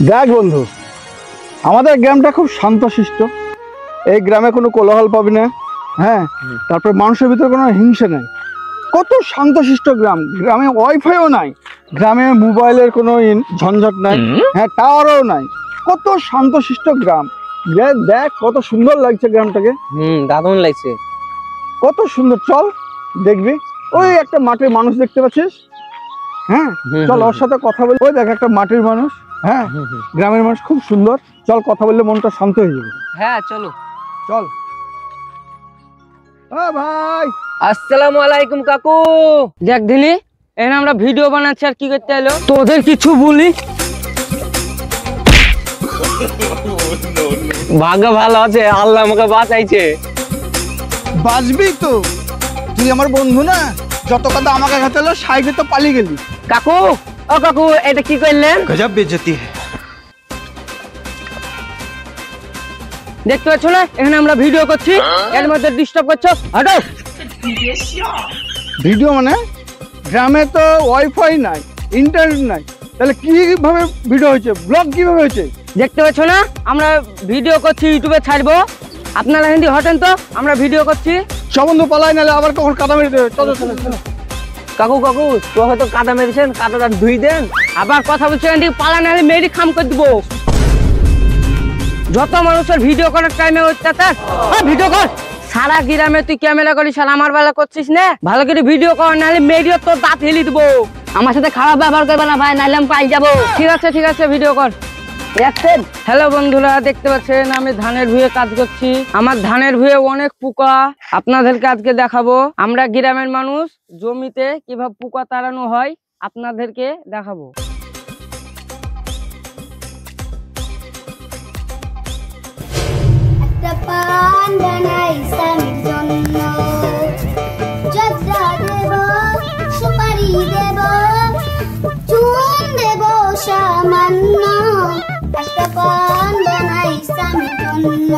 দেখ বন্ধু, আমাদের গ্রামটা খুব শান্তশিষ্ট। এই গ্রামে কোনো কোলাহল পাবি না। হ্যাঁ, তারপর মানুষের ভিতরে কোনো হিংসা নেই। কত শান্তশিষ্ট গ্রাম। গ্রামে ওয়াইফাইও নাই, গ্রামে মোবাইলের কোনো ঝঞ্ঝট নাই, হ্যাঁ টাওয়ারও নাই। কত শান্তশিষ্ট গ্রাম। দেখ কত সুন্দর লাগছে গ্রামটাকে। দারুণ লাগছে। কত সুন্দর, চল দেখবি। ওই একটা মাটির মানুষ দেখতে পাচ্ছিস? হ্যাঁ, চল ওর সাথে কথা বলি। ওই দেখ একটা মাটির মানুষ। হ্যাঁ, গ্রামের মানুষ খুব সুন্দর। চল কথা বললে মনটা শান্ত হয়ে যাবে। হ্যাঁ চলো চল। ও ভাই, আসসালামু আলাইকুম কাকু। দেখ দিনি এখানে আমরা ভিডিও বানাচ্ছি, আর কি করতে এলো তোদের কিছু বলি? ভাগ্য ভালো আছে, আল্লাহ আমাকে বাঁচাইছে। বাঁচবি তো, তুই আমার বন্ধু না। যত কথা আমাকে ঘাটালো সাইডে তো পালিয়ে গেলি। কাকু, ও কাকু, এটা কি করলেন? गजब बेइज्जती है। দেখতে পাচ্ছ না এখানে আমরা ভিডিও করছি, এর মধ্যে ডিস্টার্ব করছো। হটো। ভিডিও মানে? গ্রামে তো ওয়াইফাই নাই, ইন্টারনেট নাই, তাহলে কিভাবে ভিডিও হয়েছে? ব্লগ কিভাবে হয়েছে? দেখতে পাচ্ছ না আমরা ভিডিও করছি, ইউটিউবে ছাড়বো। আপনারা হিন্দি হটেন তো, আমরা ভিডিও করছি। সম্বন্ধ পালাই, নাহলে আবার কখন কাদা মেরে দেবে। চলো চলো চলো। কাকু কাকু, তো হয়তো কাদা মেরেছেন, কাদাটা ধুই দেন। আবার কথা বলছেন পালা নাহলে মেরি খাম করে দিব। যত মানুষের ভিডিও করার টাইমে অত্যাচার। ভিডিও কর, সারা গ্রামে তুই ক্যামেরা করিস আর আমার বেলা করছিস না। ভালো করে ভিডিও কর, নাহলে মেরিও তোর দাঁত হেলি দিব। আমার সাথে খারাপ ব্যবহার করবে না ভাই, নাহলে আমি পাই যাবো। ঠিক আছে ঠিক আছে, ভিডিও কর। হ্যালো বন্ধুরা, দেখতে পাচ্ছেন আমি ধানের ভুঁয়ে কাজ করছি। আমার ধানের ভুঁয়ে অনেক পোকা। আপনাদেরকে আজকে দেখাবো আমরা গ্রামের মানুষ জমিতে কিভাবে পোকা তাড়ানো হয়, আপনাদেরকে দেখাবো। একটা পান বানাই স্বামীর জন্য, জর্দা দেব, সুপারি দেব, চুন দেব সামান্য। একটা পান বানাই স্বামীর জন্য।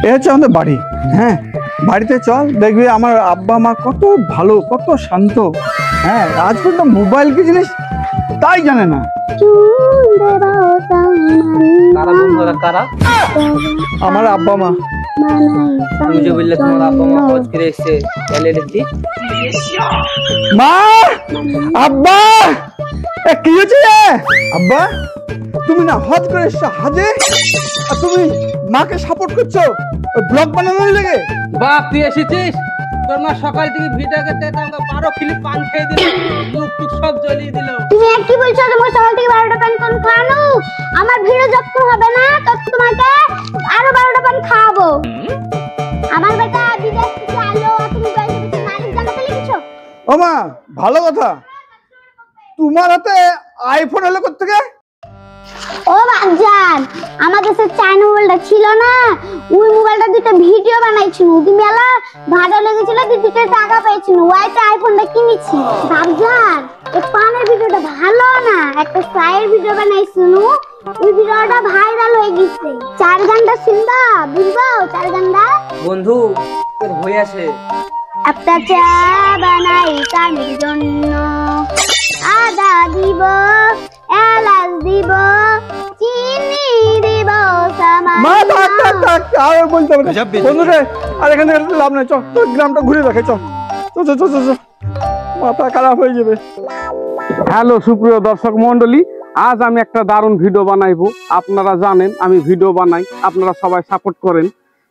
এ হচ্ছে আমাদের বাড়ি। হ্যাঁ, বাড়িতে চল, দেখবি আমার আব্বা মা কত ভালো, কত শান্ত। হ্যাঁ, আজ পর্যন্ত মোবাইল কি জিনিস তাই জানে না। চুন দেব সামান্য। কারা? আমার আব্বা মা। তুমি যে বললে তোমার আব্বা মা খোঁজ করে এসছে, তাহলে দেখি। মা, আব্বা, কি হয়েছে? আব্বা, তুমি না হজ করে এসছো হাজে, আর তুমি মাকে সাপোর্ট করছো ব্লগ বানানোর লেগে। বাপ, তুই এসেছিস? তোর মা সকাল থেকে ভিডিও করতে 12 ক্লিপ পান খেয়ে দিল, মুখ টুক সব জ্বলিয়ে দিল। তুমি কি বলছো? তোমার সকাল থেকে 12টা পান কোন খানো? আমার ভিডিও যখন হবে না তখন তোমাকে আরো 12টা পান খাওয়াবো। আমার বেটা বিদেশ থেকে আলো, তুমি বাইরে থেকে মালিক জানাতে লিখছো। ও মা, ভালো কথা। তোমার হাতে আইফোন এলো কোথা থেকে? ও বাজান, আমার কাছে চাইনা মোবাইলটা ছিল না, ওই মোবাইলটা দুটো ভিডিও বানাইছিল, ওই মেলা ভালো লেগেছিল, দুটো টাকা পেয়েছিল, ওইটা আইফোনটা কিনেছি। বাজান, এই পানের ভিডিওটা ভালো না, একটা সাইড ভিডিও বানাইছিল, ওই ভিডিওটা ভাইরাল হয়ে গেছে। 4 ঘন্টা শুনবা, বুঝবা 4 ঘন্টা? বন্ধু তোর হয়ে আছে। একটা চা বানাই স্বামীর জন্য, আদা দিব, এলাচ দিব, চিনি দিব সামান্য। মা থাক থাক থাক, আর বলতে হবে না। বন্ধু রে, আর এখানে লাভ নাই, চল তোর গ্রামটা ঘুরে দেখে। চল চল চল চল চল, মাথা খারাপ হয়ে যাবে। হ্যালো সুপ্রিয় দর্শক মন্ডলী, আজ আমি একটা দারুণ ভিডিও বানাইবো। আপনারা জানেন আমি ভিডিও বানাই, আপনারা সবাই সাপোর্ট করেন।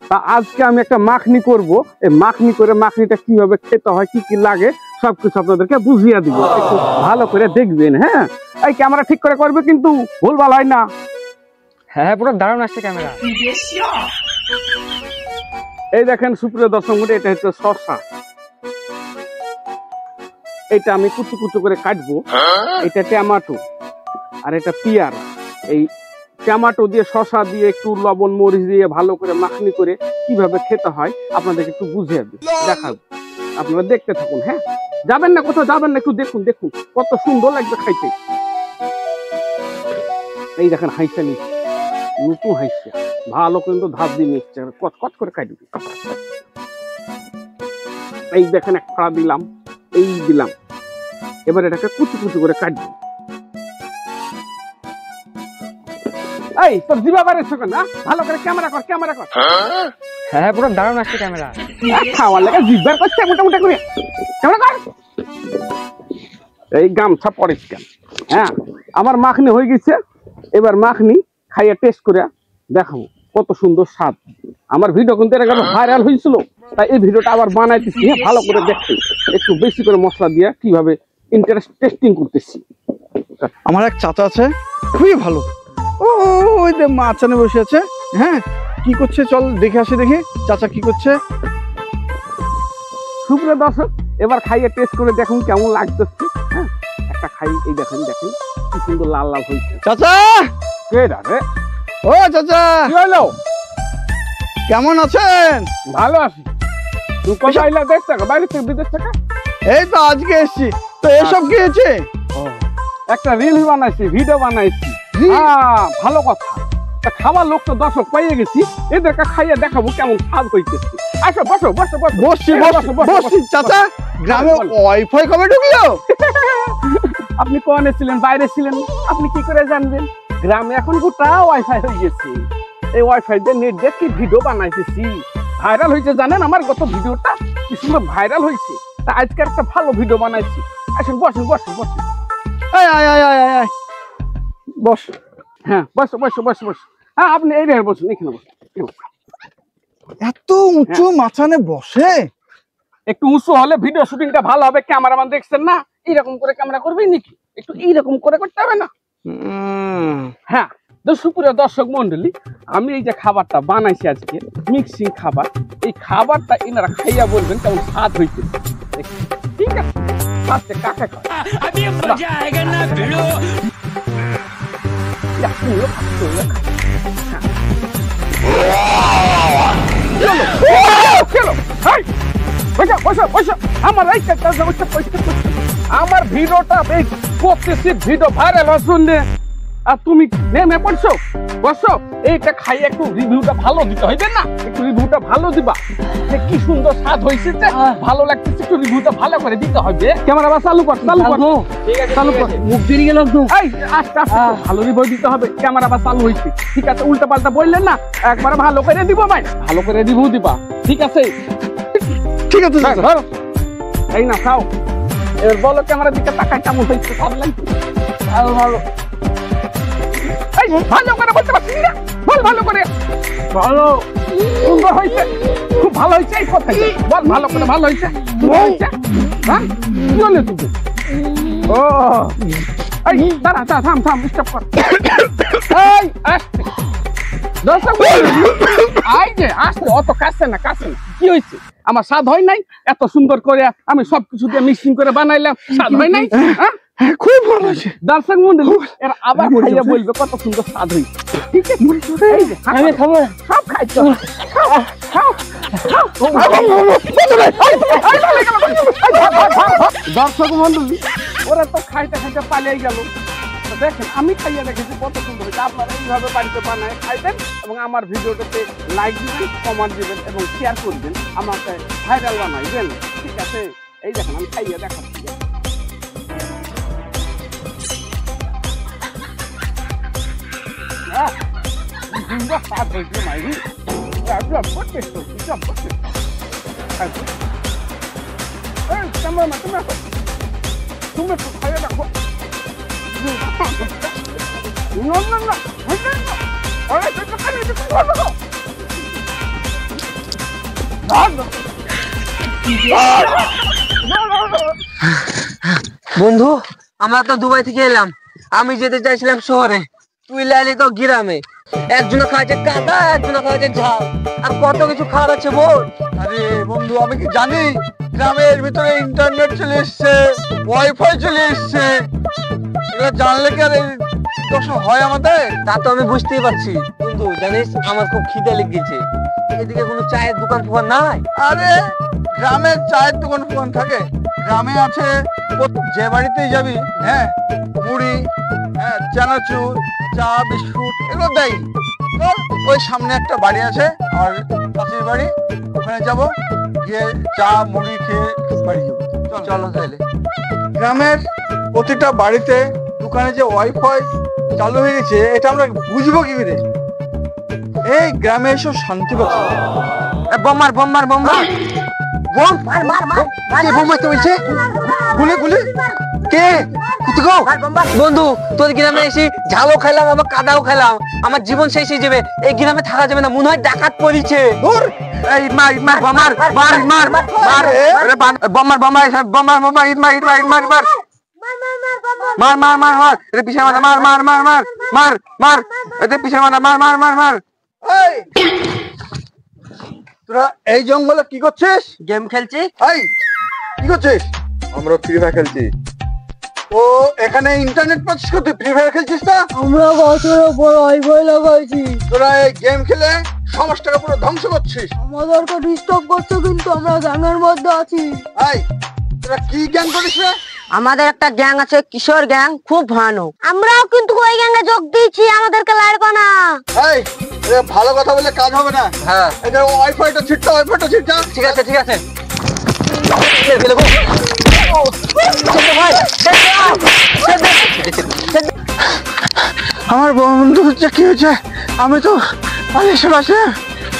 তা আজকে আমি একটা মাখনি করব। এই মাখনি করে মাখনিটা কিভাবে খেতে হয়, কি কি লাগে, সবকিছু আপনাদেরকে বুঝিয়ে দিব। একটু ভালো করে দেখবেন। হ্যাঁ, এই ক্যামেরা ঠিক করে করবে কিন্তু, ভুলভাল হয় না। হ্যাঁ, পুরো দারুণ আসছে ক্যামেরা। এই দেখেন সুপ্রিয় দর্শক মন্ডলী, এটা হচ্ছে শসা। এটা আমি কুচু কুচু করে কাটবো। এটা টমেটো, আর এটা পেয়ারা। এই টমেটো দিয়ে, শসা দিয়ে, একটু লবণ মরিচ দিয়ে ভালো করে মাখনি করে কিভাবে খেতে হয় আপনাদেরকে একটু বুঝিয়ে দেখাবো। আপনারা দেখতে থাকুন। হ্যাঁ, যাবেন না, কোথাও যাবেন না, একটু দেখুন দেখুন কত সুন্দর লাগবে খাইতে। এই দেখেন হাইসা নিচ্ছে, নতুন হাইসা, ভালো কিন্তু ধাপ দিয়ে নিচ্ছে, কত কত করে কাটবে। এই দেখেন এক ফড়া দিলাম, এই দিলাম। এবার এটাকে কুচু কুচু করে কাটবো। এই তোর জিবা বাড়ির কেন? ভালো করে ক্যামেরা কর, ক্যামেরা কর। হ্যাঁ পুরো দারুণ আসছে ক্যামেরা। খাওয়ার লাগে জিব্বার করছে মোটামুটি করে ক্যামেরা কর। এই গামছা পরিষ্কার। হ্যাঁ আমার মাখনি হয়ে গেছে, এবার মাখনি খাইয়ে টেস্ট করে দেখাবো কত সুন্দর স্বাদ। আমার ভিডিও কিন্তু এর আগে ভাইরাল হয়েছিল, তাই এই ভিডিওটা আবার বানাইতেছি ভালো করে দেখতে, একটু বেশি করে মশলা দিয়ে কিভাবে ইন্টারেস্ট টেস্টিং করতেছি। আমার এক চাচা আছে, খুবই ভালো। ও ওই যে মাছ আনে বসে আছে। হ্যাঁ কি করছে চল দেখে আসি, দেখি চাচা কি করছে। সুপ্রিয় দর্শক, এবার খাইয়ে টেস্ট করে দেখুন কেমন লাগতেছে। হ্যাঁ একটা খাই, এই দেখেন দেখেন কি সুন্দর লাল লাল হয়েছে। চাচা, কে রে? ও চাচা, কি হলো? কেমন আছেন? ভালো আছি। তুই কবে আইলা দেশ থেকে, বাইরে থেকে, বিদেশ থেকে? এই তো আজকে এসছি। তো এসব কি হয়েছে? একটা রিলস বানাইছি, ভিডিও বানাইছি। ভালো কথা। তা খাবার লোক তো দর্শক পাইয়ে গেছি, এদেরকে খাইয়ে দেখাবো কেমন স্বাদ হইতেছে। আসো বসো বসো বসো। বসছি বসছি। চাচা গ্রামে ওয়াইফাই কবে ঢুকলো? আপনি কোনে ছিলেন? বাইরে ছিলেন, আপনি কি করে জানবেন? গ্রামে এখন গোটা ওয়াইফাই হয়ে গেছে। এই ওয়াইফাই দিয়ে নেট দিয়ে কি ভিডিও বানাইতেছি, ভাইরাল হয়েছে জানেন? আমার গত ভিডিওটা কি সুন্দর ভাইরাল হয়েছে। তা আজকে একটা ভালো ভিডিও বানাইছি। আসুন বসুন বসুন বসুন। আয় আয় আয় আয় আয় বস। হ্যাঁ বসো বসো বসো বসো। হ্যাঁ আপনি এই রে বসুন, এখানে বসুন। এত উঁচু মাচানে বসে? একটু উঁচু হলে ভিডিও শুটিংটা ভালো হবে। ক্যামেরাম্যান দেখছেন না, এইরকম করে ক্যামেরা করবে নাকি? একটু এইরকম করে করতে হবে না? হ্যাঁ তো সুপ্রিয় দর্শক মন্ডলী, আমি এই যে খাবারটা বানাইছি আজকে মিক্সিং খাবার, এই খাবারটা এনারা খাইয়া বলবেন কেমন স্বাদ হইতে। ঠিক আছে, ফার্স্টে কাকে খায় আমার ভিডিওটা করতেছি, ভিডিও ভাইরাল হওয়ার জন্য, আর তুমি নেমে পড়ছো। বসো, এইটা খাই একটু রিভিউটা ভালো দিতে হইবে না? একটু রিভিউটা ভালো দিবা যে কি সুন্দর স্বাদ হয়েছে, ভালো লাগতেছে, একটু রিভিউটা ভালো করে দিতে হবে। ক্যামেরা বা চালু কর, চালু কর, চালু কর। মুখ দিয়ে গেল তো। এই আস্তে আস্তে ভালো রিভিউ দিতে হবে। ক্যামেরা বা চালু হয়েছে, ঠিক আছে? উল্টা পাল্টা বললেন না, একবারে ভালো করে দিব ভাই, ভালো করে রিভিউ দিবা, ঠিক আছে? ঠিক আছে ধরো, এই না খাও। এবার বলো ক্যামেরার দিকে তাকাই কেমন হয়েছে, সব লাগছে ভালো ভালো। ভালো করে বলতে পারছি না, বল ভালো করে। ভালো, সুন্দর হয়েছে, খুব ভালো হয়েছে। এই কথা বল ভালো করে, ভালো হয়েছে, সুন্দর হয়েছে। হ্যাঁ কি হলো তুমি? ও এই দাঁড়া, থাম থাম, স্টপ কর। এই আসতে দর্শক, আই যে আসতে, অত কাছে না, কাছে না। কি হয়েছে? আমার স্বাদ হয় নাই? এত সুন্দর করে আমি সবকিছু দিয়ে মিক্সিং করে বানাইলাম, স্বাদ হয় নাই? হ্যাঁ খুব ভালো হয়েছে। দর্শক মন্ডলী, এর আবার খাইয়া বলবে কত সুন্দর স্বাদ হয়েছে। ঠিক আছে, এই যে আমি খাবো, সব খাইছো। দর্শক মন্ডলী, ওরা তো খাইতে খাইতে পালিয়ে গেল। দেখেন আমি খাইয়া দেখেছি কত সুন্দর হয়েছে। আপনারা এইভাবে বাড়িতে বানায় খাইবেন এবং আমার ভিডিওটাতে লাইক দিবেন, কমেন্ট দিবেন এবং শেয়ার করবেন, আমাকে ভাইরাল বানাইবেন। ঠিক আছে, এই দেখেন আমি খাইয়া দেখাচ্ছি। স্বাদ হয়েছে মাইরি, তুমি একটু খাইয়ে দেখো। বন্ধু আমরা তো দুবাই থেকে এলাম, আমি যেতে চাইছিলাম শহরে, তুই লাইলি তো গ্রামে। একজনে খাইছে কাদা, একজনে খাইছে ঝাল, আর কত কিছু খাওয়ার আছে বল। আরে বন্ধু, আমি কি জানি গ্রামের ভিতরে ইন্টারনেট চলে এসছে, ওয়াইফাই চলে এসছে। এগুলো জানলে কি আর এই দশা হয় আমাদের? তা তো আমি বুঝতেই পারছি বন্ধু। জানিস আমার খুব খিদে লেগেছে, এদিকে কোনো চায়ের দোকান ফোকান নাই? আরে গ্রামের চায়ের দোকান ফোকান থাকে, গ্রামে আছে। যে বাড়িতেই যাবি, হ্যাঁ মুড়ি, হ্যাঁ চানাচুর, চা, বিস্কুট এগুলো দেয়। চল, ওই সামনে একটা বাড়ি আছে আমার পাশের বাড়ি, ওখানে যাব, গিয়ে চা মুড়ি খেয়ে বাড়ি যাবো। চলো তাহলে। গ্রামের প্রতিটা বাড়িতে দোকানে যে ওয়াইফাই চালু হয়ে গেছে এটা আমরা বুঝবো কি করে? এই গ্রামে এসব শান্তি পাচ্ছে না। বোমার বোমার বোমার বোম কে বোম মারতে বলছে? গুলি গুলি কে? কোথাও বন্ধু তোর গ্রামে এসে ঝালও খাইলাম আবার কাদাও খাইলাম, আমার জীবন শেষ হয়ে যাবে। এই গ্রামে থাকা যাবে না, মনে হয় ডাকাত পড়িছে। দূর এই মার মার বোমার মার মার মার আরে বোমার বোমার বোমার বোমার ইট মার ইট মার ইট মার মার মার মার মার মার এর পিছে মার মার মার মার মার মার মার এর পিছে মার মার মার মার মার। এই তোরা এই জঙ্গলে কি করছিস? গেম খেলছি। এই কি করছিস? আমরা ফ্রি ফায়ার খেলছি। ও এখানে ইন্টারনেট পাচ্ছিস, তুই ফ্রি ফায়ার খেলছিস না? আমরা গাছের উপর ওয়াইফাই লাগাইছি। তোরা এই গেম খেলে সমাজটাকে পুরো ধ্বংস করছিস। আমাদেরকে ডিস্টার্ব করছে কিন্তু আমরা গ্যাংয়ের মধ্যে আছি। এই তোরা কি গ্যাং করিস রে? আমাদের একটা গ্যাং আছে, কিশোর গ্যাং, খুব ভয়ানক। আমরাও কিন্তু ওই গ্যাংয়ে যোগ দিয়েছি, আমাদেরকে লাড়বো না। এই এ ভালো কথা বলে কাজ হবে না। হ্যাঁ এটা ওয়াইফাইটা ছিটটা, ওয়াইফাইটা ছিটটা। ঠিক আছে ঠিক আছে। আমার বন্ধু হচ্ছে কি হয়েছে? আমি তো পালিয়ে বাসে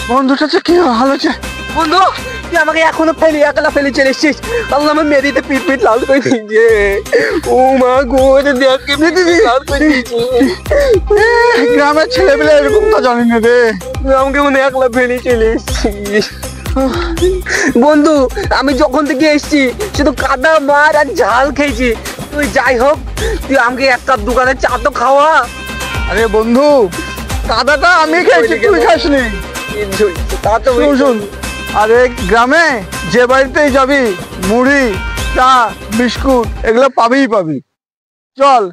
বন্ধুটা হচ্ছে কি ভালো হচ্ছে। বন্ধু তুই আমাকে এখনো একলা ফেলে চলে এসছিস। আল্লাহ আমার মেয়েদিতে পিট পিট লাল করে দিয়েছে। ও মা গো, দেখ কেমনি দিদি লাল করে দিয়েছে। গ্রামের ছেলেপেলে এরকম তো জানি না রে। তুই আমাকে মনে একলা ফেলে চলে এসছিস। বন্ধু আমি যখন থেকে এসছি শুধু কাদা মার আর ঝাল খেয়েছি। তুই যাই হোক, তুই আমাকে এক কাপ দোকানে চা তো খাওয়া। আরে বন্ধু কাদাটা আমি খেয়েছি, তুই খাসনি। তা তো শুন শুন, আরে গ্রামে যে বাড়িতেই যাবি মুড়ি চা বিস্কুট এগুলো পাবিই পাবি। চল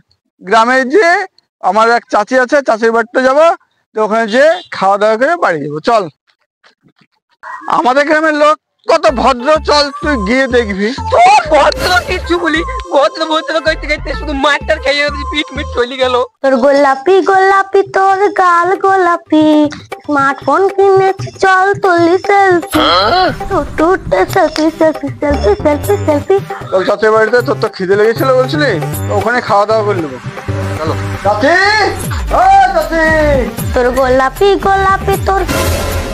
গ্রামে যে আমার এক চাচি আছে, চাচির বাড়িতে যাবো, তো ওখানে যে খাওয়া দাওয়া করে বাড়ি যাবো। চল, আমাদের গ্রামের লোক কত ভদ্র, চল তুই গিয়ে দেখবি। ভদ্র কিছু বলি, ভদ্র ভদ্র করতে করতে শুধু মারটার খাইয়ে পিট মিট চলে গেল। তোর গোলাপি গোলাপি তোর গাল গোলাপি, স্মার্টফোন কিনেছি চল তুলি সেলফি, টুটুটে selfie selfie selfie selfie selfie. তোর চাচির বাড়িতে তোর তো খিদে লেগেছিল বলছিলি, তো ওখানে খাওয়া দাওয়া করে নেবো। চলো চাচি, ও চাচি। তোর গোলাপি গোলাপি তোর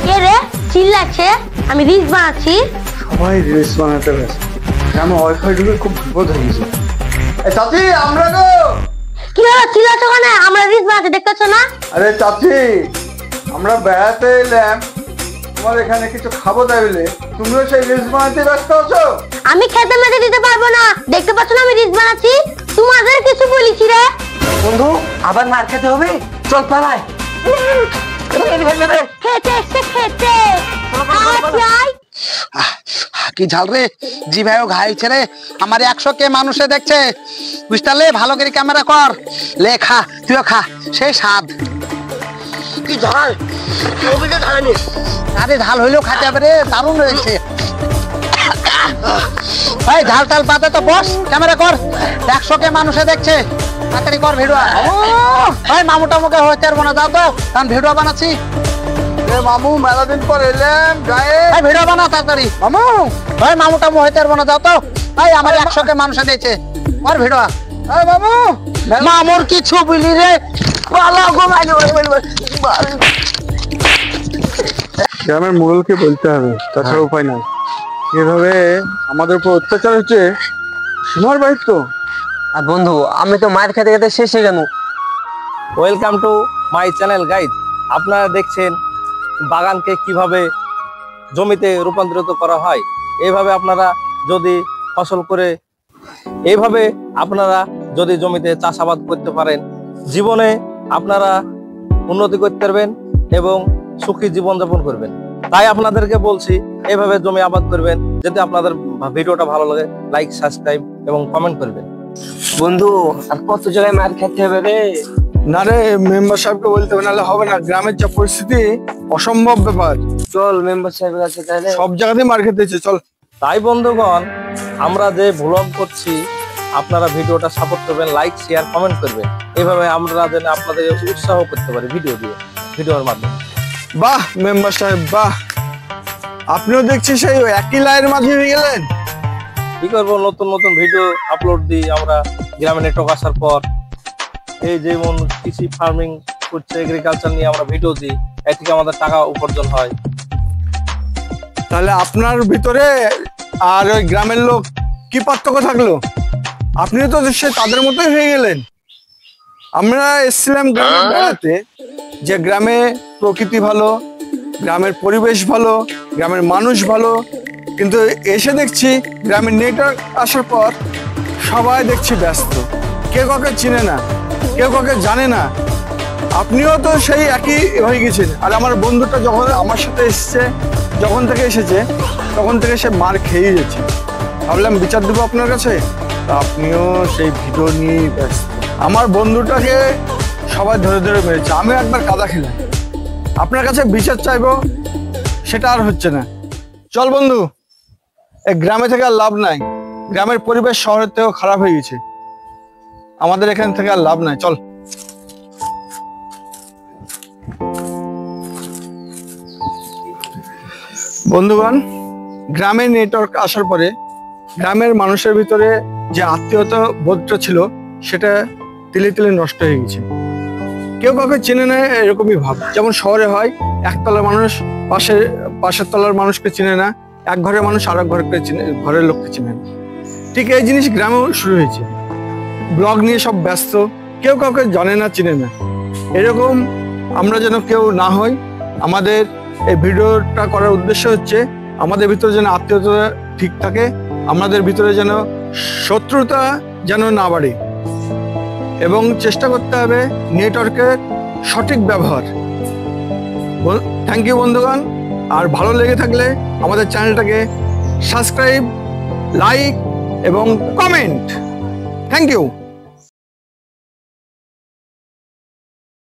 কে রে চিল্লাচ্ছে? আমি রিলস বানাচ্ছি। সবাই রিলস বানাতে ব্যস্ত, গ্রামে ওয়াইফাই ঢুকে খুব বিপদ হয়ে গেছে। চাচি আমরা গো। কি হলো চিল্লাচ্ছ কেন? আমরা রিলস বানাচ্ছি, দেখতেছো না? আরে চাচি আমরা বেড়াতে এলাম, তোমার এখানে কিছু খাবো তাই বলে তুমিও সেই রিলস বানাতে ব্যস্ত আছো? আমি খেতে মেতে দিতে পারবো না, দেখতে পাচ্ছ না আমি রিলস বানাচ্ছি। তোমাদের কিছু বলেছি রে? বন্ধু আবার মার খেতে হবে, চল পালাই। খেতে এসে খেতে কি ঝাল রে, জি ভাইও ঘাইছে রে। আমার 100 কে মানুষে দেখছে, বুঝতে পারলে? ভালো করে ক্যামেরা কর, লে খা, তুইও খা, সেই স্বাদ। কি ঝাল, আরে ঝাল হইলেও খাতে হবে রে, দারুণ রয়েছে। ভাই ঝাল টাল পাতে তো বস, ক্যামেরা কর, 100 কে মানুষে দেখছে, তাড়াতাড়ি কর ভিডিও। ভাই মামু টামুকে হইতে পারবো না, যাও তো, কারণ ভিডিও বানাচ্ছি। মামু মেলা দিন পর এলাম গায়ে, ভাই ভিডিও বানা তাড়াতাড়ি। মামু ভাই মামু টামু হইতে পারবো না, যাও তো। ভাই আমার 100 কে মানুষে দেখছে, কর ভিডিও। এই মামু মামুর কিছু বলি রে, গ্রামের মোড়লকে বলতে হবে, তাছাড়া উপায় নাই। এভাবে আমাদের উপর অত্যাচার হচ্ছে, সীমার বাড়ির তো। আর বন্ধু আমি তো মার খেতে খেতে শেষ হয়ে গেল। Welcome to my channel guys. আপনারা দেখছেন বাগানকে কিভাবে জমিতে রূপান্তরিত করা হয়। এইভাবে আপনারা যদি ফসল করে, এইভাবে আপনারা যদি জমিতে চাষাবাদ করতে পারেন, জীবনে আপনারা উন্নতি করতে পারবেন এবং সুখী জীবনযাপন করবেন। তাই আপনাদেরকে বলছি এইভাবে জমি আবাদ করবেন। যদি আপনাদের ভিডিওটা ভালো লাগে, লাইক সাবস্ক্রাইব এবং কমেন্ট করবেন। বন্ধু আর কত জায়গায় মার খেতে হবে রে? না রে, মেম্বার সাহেবকে বলতে হবে, নাহলে হবে না। গ্রামের যা পরিস্থিতি, অসম্ভব ব্যাপার। চল মেম্বার সাহেবের কাছে তাহলে। সব জায়গাতেই মার খেতেছে, চল। তাই বন্ধুগণ, আমরা যে ভ্লগ করছি আপনারা ভিডিওটা সাপোর্ট করবেন, লাইক শেয়ার কমেন্ট করবেন। এইভাবে আমরা যেন আপনাদের উৎসাহ করতে পারি ভিডিও দিয়ে, ভিডিওর মাধ্যমে। বাহ মেম্বার সাহেব বাহ, আপনিও দেখছি সেই একই লাইনের মাধ্যমে গেলেন। কি করবো, নতুন নতুন ভিডিও আপলোড দিই আমরা গ্রামে নেটওয়ার্ক আসার পর। এই যেমন কৃষি ফার্মিং করছে, এগ্রিকালচার নিয়ে আমরা ভিডিও দিই, এর থেকে আমাদের টাকা উপার্জন হয়। তাহলে আপনার ভিতরে আর ওই গ্রামের লোক কি পার্থক্য থাকলো? আপনিও তো সে তাদের মতোই হয়ে গেলেন। আমরা এসেছিলাম গ্রামে বেড়াতে, যে গ্রামে প্রকৃতি ভালো, গ্রামের পরিবেশ ভালো, গ্রামের মানুষ ভালো, কিন্তু এসে দেখছি গ্রামের নেটওয়ার্ক আসার পর সবাই দেখছি ব্যস্ত, কেউ কাউকে চিনে না, কেউ কাউকে জানে না। আপনিও তো সেই একই হয়ে গেছেন। আর আমার বন্ধুটা যখন আমার সাথে এসেছে, যখন থেকে এসেছে তখন থেকে সে মার খেয়েই যাচ্ছে। ভাবলাম বিচার দেবো আপনার কাছে, তা আপনিও সেই ভিডিও নিয়েই ব্যস্ত। আমার বন্ধুটাকে সবাই ধরে ধরে মেরেছে, আমিও একবার কাদা খেলাম। আপনার কাছে বিচার চাইবো, সেটা আর হচ্ছে না। চল বন্ধু, এই গ্রামে থেকে আর লাভ নাই। গ্রামের পরিবেশ শহরের থেকেও খারাপ হয়ে গেছে, আমাদের এখান থেকে আর লাভ নাই। চল। বন্ধুগণ, গ্রামে নেটওয়ার্ক আসার পরে গ্রামের মানুষের ভিতরে যে আত্মীয়তা বোধটা ছিল সেটা তিলে তিলে নষ্ট হয়ে গেছে। কেউ কাউকে চেনে না, এরকমই ভাব। যেমন শহরে হয়, একতলার মানুষ পাশের তলার মানুষকে চেনে না, এক ঘরের মানুষ আর এক ঘরের লোককে চেনে না। ঠিক এই জিনিস গ্রামেও শুরু হয়েছে। ব্লগ নিয়ে সব ব্যস্ত, কেউ কাউকে জানে না, চিনে না। এরকম আমরা যেন কেউ না হই। আমাদের এই ভিডিওটা করার উদ্দেশ্য হচ্ছে আমাদের ভিতরে যেন আত্মীয়তা ঠিক থাকে, আমাদের ভিতরে যেন শত্রুতা যেন না বাড়ে, এবং চেষ্টা করতে হবে নেটওয়ার্কের সঠিক ব্যবহার। থ্যাংক ইউ বন্ধুগণ। আর ভালো লেগে থাকলে আমাদের চ্যানেলটাকে সাবস্ক্রাইব, লাইক এবং কমেন্ট। Thank you.